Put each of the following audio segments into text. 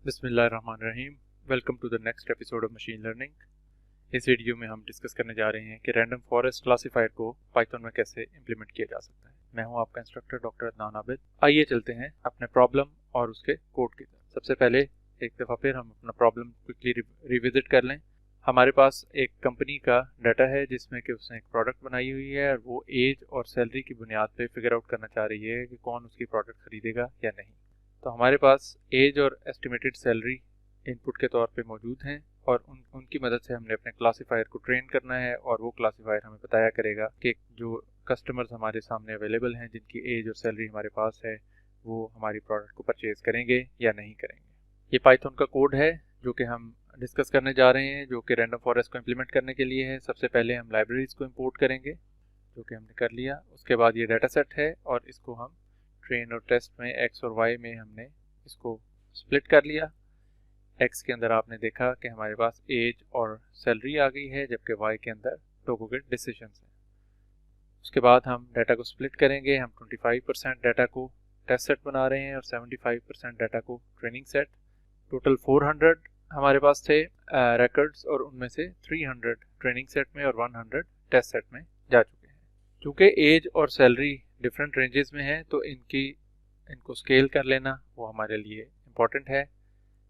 बिस्मिल्लाहिर्रहमानिर्रहीम। Welcome to the next episode of machine learning. इस video में हम डिस्कस करने जा रहे हैं कि रैंडम फॉरेस्ट क्लासिफायर को पाइथन में कैसे इंप्लीमेंट किया जा सकता है। मैं हूं आपका इंस्ट्रक्टर डॉक्टर अदनान आबिद। आइए चलते हैं अपने प्रॉब्लम और उसके कोड की तरफ। सबसे पहले एक दफ़ा फिर हम अपना प्रॉब्लम क्विकली रिविजिट कर लें। हमारे पास एक कंपनी का डाटा है जिसमें कि उसने एक प्रोडक्ट बनाई हुई है और वो एज और सैलरी की बुनियाद पे फिगर आउट करना चाह रही है कि कौन उसकी प्रोडक्ट खरीदेगा या नहीं। तो हमारे पास एज और एस्टिमेटेड सैलरी इनपुट के तौर पे मौजूद हैं और उनकी मदद से हमने अपने क्लासिफायर को ट्रेन करना है और वो क्लासिफायर हमें बताया करेगा कि जो कस्टमर्स हमारे सामने अवेलेबल हैं जिनकी एज और सैलरी हमारे पास है वो हमारी प्रोडक्ट को परचेज़ करेंगे या नहीं करेंगे। ये पाइथन का कोड है जो कि हम डिस्कस करने जा रहे हैं, जो कि रैंडम फॉरेस्ट को इम्प्लीमेंट करने के लिए है। सबसे पहले हम लाइब्रेरीज को इम्पोर्ट करेंगे, जो कि हमने कर लिया। उसके बाद ये डाटा सेट है और इसको हम ट्रेन और टेस्ट में एक्स और वाई में हमने इसको स्प्लिट कर लिया। एक्स के अंदर आपने देखा कि हमारे पास एज और सैलरी आ गई है, जबकि वाई के अंदर लोगों के डिसीजंस हैं। उसके बाद हम डाटा को स्प्लिट करेंगे। हम 25% डाटा को टेस्ट सेट बना रहे हैं और 75% डाटा को ट्रेनिंग सेट। टोटल 400 हमारे पास थे रिकॉर्ड्स और उनमें से 300 ट्रेनिंग सेट में और 100 टेस्ट सेट में जा चुके हैं। चूँकि एज और सैलरी डिफरेंट रेंजेस में है तो इनको स्केल कर लेना वो हमारे लिए इम्पॉर्टेंट है।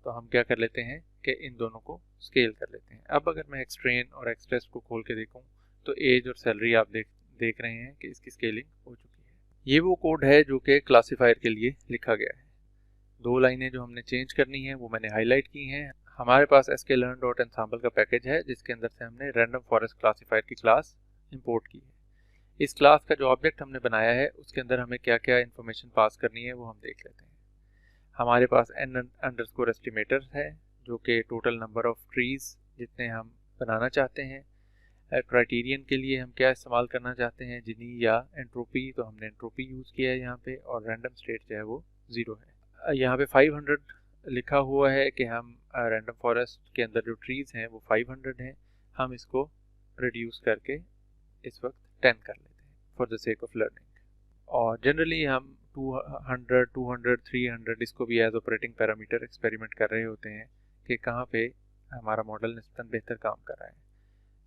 तो हम क्या कर लेते हैं कि इन दोनों को स्केल कर लेते हैं। अब अगर मैं एक्सट्रेन और एक्सटेस्ट को खोल के देखूं तो एज और सैलरी आप देख रहे हैं कि इसकी स्केलिंग हो चुकी है। ये वो कोड है जो कि क्लासिफायर के लिए लिखा गया है। दो लाइनें जो हमने चेंज करनी है वो मैंने हाईलाइट की हैं। हमारे पास sklearn.ensemble का पैकेज है जिसके अंदर से हमने रैंडम फॉरेस्ट क्लासिफायर की क्लास इंपोर्ट की है। इस क्लास का जो ऑब्जेक्ट हमने बनाया है उसके अंदर हमें क्या क्या इन्फॉर्मेशन पास करनी है वो हम देख लेते हैं। हमारे पास n_ एस्टिमेटर है जो कि टोटल नंबर ऑफ ट्रीज जितने हम बनाना चाहते हैं। क्राइटेरियन के लिए हम क्या इस्तेमाल करना चाहते हैं, जिनी या एंट्रोपी, तो हमने एंट्रोपी यूज़ किया है यहाँ पे। और रैंडम स्टेट जो है वो 0 है। यहाँ पे 500 लिखा हुआ है कि हम रैंडम फॉरेस्ट के अंदर जो ट्रीज हैं वो 500 हैं। हम इसको रिड्यूस करके इस वक्त 10 कर लेते हैं for the sake of learning. और जनरली हम 200, 200, 300 इसको भी एज ऑपरेटिंग पैरामीटर एक्सपेरिमेंट कर रहे होते हैं कि कहाँ पे हमारा मॉडल निस्बतन बेहतर काम कर रहा है।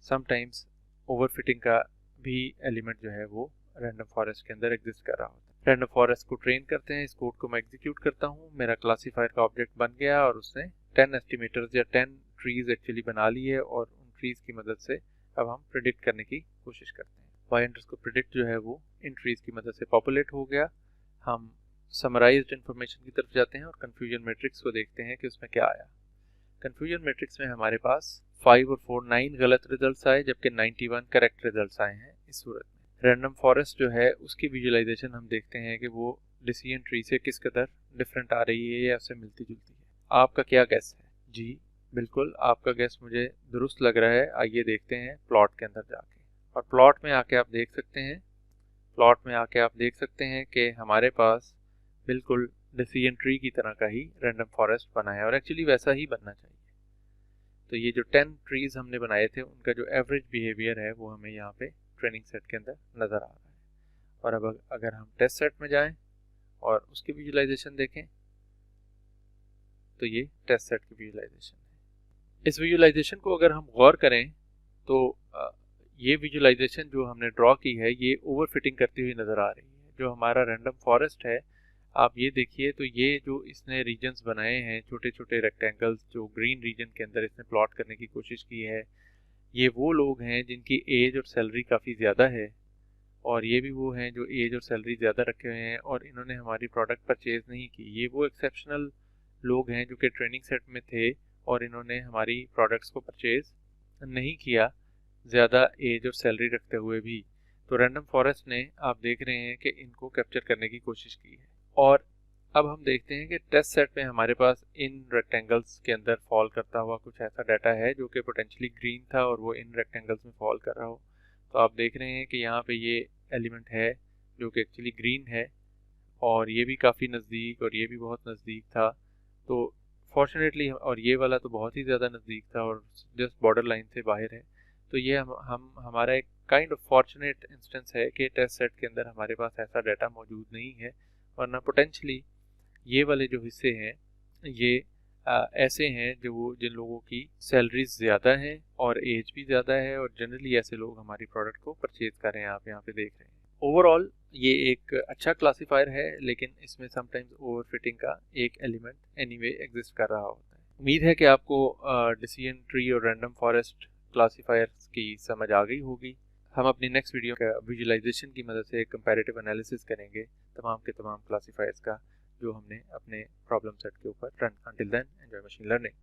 समटाइम्स ओवरफिटिंग का भी एलिमेंट जो है वो रैंडम फॉरेस्ट के अंदर एग्जिस्ट कर रहा होता है। रैंडम फॉरेस्ट को ट्रेन करते हैं। इस कोड को मैं एग्जीक्यूट करता हूँ। मेरा क्लासीफायर का ऑब्जेक्ट बन गया और उसने 10 एस्टिमेटर्स या 10 ट्रीज एक्चुअली बना ली है और उन ट्रीज की मदद से अब हम प्रिडिक्ट करने की कोशिश करते हैं। y_predict जो है वो इन ट्रीज की मदद से पॉपुलेट हो गया। हम समराइज्ड इंफॉर्मेशन की तरफ जाते हैं और कन्फ्यूजन मैट्रिक्स को देखते हैं कि उसमें क्या आया। कन्फ्यूजन मैट्रिक्स में हमारे पास 5 और 4 9 गलत रिजल्ट्स आए, जबकि 91 करेक्ट रिजल्ट्स आए हैं। इस सूरत में रैंडम फॉरेस्ट जो है उसकी विजुअलाइजेशन हम देखते हैं कि वो डिसीजन ट्री से किस कदर डिफरेंट आ रही है या उससे मिलती जुलती है। आपका क्या गैस है? जी बिल्कुल, आपका गैस मुझे दुरुस्त लग रहा है। आइए देखते हैं प्लॉट के अंदर जाके। और प्लॉट में आके आप देख सकते हैं कि हमारे पास बिल्कुल डिसीजन ट्री की तरह का ही रैंडम फॉरेस्ट बना है और एक्चुअली वैसा ही बनना चाहिए। तो ये जो 10 ट्रीज हमने बनाए थे उनका जो एवरेज बिहेवियर है वो हमें यहाँ पे ट्रेनिंग सेट के अंदर नज़र आ रहा है। और अब अगर हम टेस्ट सेट में जाएं और उसकी विजुअलाइजेशन देखें तो ये टेस्ट सेट की विजुअलाइजेशन है। इस विजुअलाइजेशन को अगर हम गौर करें तो ये विजुअलाइजेशन जो हमने ड्रॉ की है ये ओवरफिटिंग करती हुई नज़र आ रही है। जो हमारा रैंडम फॉरेस्ट है, आप ये देखिए तो ये जो इसने रीजन्स बनाए हैं, छोटे छोटे रेक्टेंगल्स जो ग्रीन रीजन के अंदर इसने प्लॉट करने की कोशिश की है, ये वो लोग हैं जिनकी एज और सैलरी काफ़ी ज़्यादा है। और ये भी वो हैं जो एज और सैलरी ज़्यादा रखे हुए हैं और इन्होंने हमारी प्रोडक्ट परचेज़ नहीं की। ये वो एक्सेप्शनल लोग हैं जो कि ट्रेनिंग सेट में थे और इन्होंने हमारी प्रोडक्ट्स को परचेज़ नहीं किया ज़्यादा एज और सैलरी रखते हुए भी। तो रैंडम फॉरेस्ट ने, आप देख रहे हैं कि इनको कैप्चर करने की कोशिश की है। और अब हम देखते हैं कि टेस्ट सेट में हमारे पास इन रेक्टेंगल्स के अंदर फॉल करता हुआ कुछ ऐसा डाटा है जो कि पोटेंशियली ग्रीन था और वो इन रेक्टेंगल्स में फॉल कर रहा हो। तो आप देख रहे हैं कि यहाँ पे ये एलिमेंट है जो कि एक्चुअली ग्रीन है और ये भी काफ़ी नज़दीक और ये भी बहुत नज़दीक था। तो फॉर्चुनेटली, और ये वाला तो बहुत ही ज़्यादा नज़दीक था और जस्ट बॉर्डर लाइन से बाहर है। तो ये हमारा एक काइंड ऑफ फॉर्चुनेट इंस्टेंस है कि टेस्ट सेट के अंदर हमारे पास ऐसा डाटा मौजूद नहीं है, वरना पोटेंशली ये वाले जो हिस्से हैं ये ऐसे हैं जिन लोगों की सैलरीज ज़्यादा है और एज भी ज़्यादा है, और जनरली ऐसे लोग हमारी प्रोडक्ट को परचेज कर रहे हैं, आप यहाँ पे देख रहे हैं। ओवरऑल ये एक अच्छा क्लासीफायर है, लेकिन इसमें समटाइम्स ओवरफिटिंग का एक एलिमेंट एनीवे एग्जिस्ट कर रहा होता है। उम्मीद है कि आपको डिसीजन ट्री और रैंडम फॉरेस्ट क्लासीफायर्स की समझ आ गई होगी। हम अपनी नेक्स्ट वीडियो का विजुअलाइजेशन की मदद से कंपैरेटिव एनालिसिस करेंगे तमाम के तमाम क्लासीफायर्स का जो हमने अपने प्रॉब्लम सेट के ऊपर run. Until then enjoy machine learning.